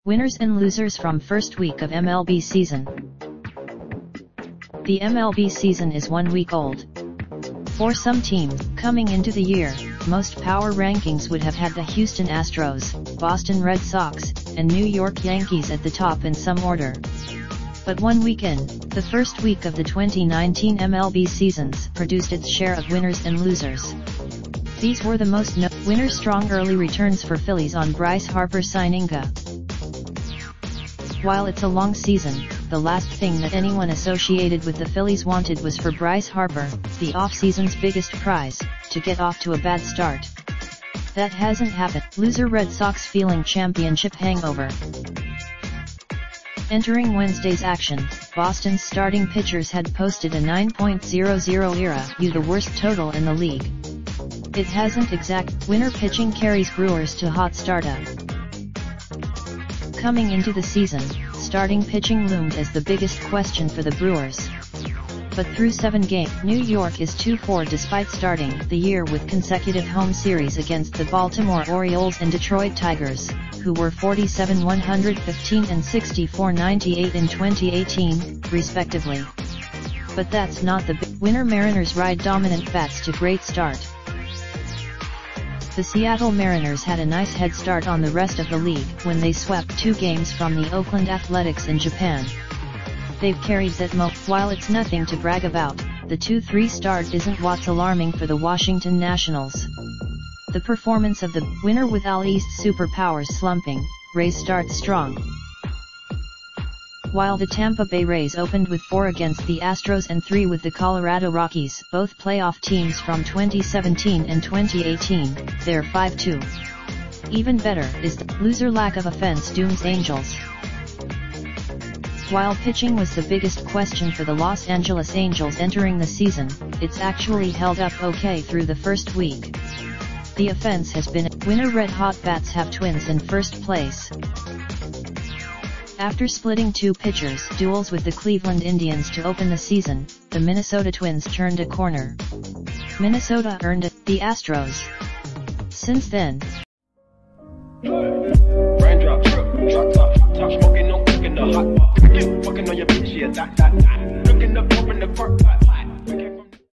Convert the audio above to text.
Winners and losers from first week of MLB season. The MLB season is 1 week old. For some teams, coming into the year, most power rankings would have had the Houston Astros, Boston Red Sox, and New York Yankees at the top in some order. But 1 week in, the first week of the 2019 MLB seasons produced its share of winners and losers. These were the most winners: strong early returns for Phillies on Bryce Harper signing. While it's a long season, the last thing that anyone associated with the Phillies wanted was for Bryce Harper, the off-season's biggest prize, to get off to a bad start. That hasn't happened. Loser: Red Sox feeling championship hangover. Entering Wednesday's action, Boston's starting pitchers had posted a 9.00 ERA, the worst total in the league. It hasn't exact. Winner pitching carries Brewers to hot start. Coming into the season, starting pitching loomed as the biggest question for the Brewers. But through 7 games, New York is 2-4 despite starting the year with consecutive home series against the Baltimore Orioles and Detroit Tigers, who were 47-115 and 64-98 in 2018, respectively. But that's not the winner. Mariners ride dominant bats to great start. The Seattle Mariners had a nice head start on the rest of the league when they swept 2 games from the Oakland Athletics in Japan. They've carried that while it's nothing to brag about, the 2-3 start isn't what's alarming for the Washington Nationals. The performance of the winner with All East superpowers slumping, Rays starts strong. While the Tampa Bay Rays opened with 4 against the Astros and 3 with the Colorado Rockies, both playoff teams from 2017 and 2018, they're 5-2. Even better is the loser: lack of offense dooms Angels. While pitching was the biggest question for the Los Angeles Angels entering the season, it's actually held up okay through the first week. The offense has been winner. Red hot bats have Twins in first place. After splitting 2 pitchers duels with the Cleveland Indians to open the season, the Minnesota Twins turned a corner. Minnesota earned the Astros. Since then, raindrop, drop top smoking, no cooking the hot pot. Fucking on your bitch, yeah, that. Looking up, open the park,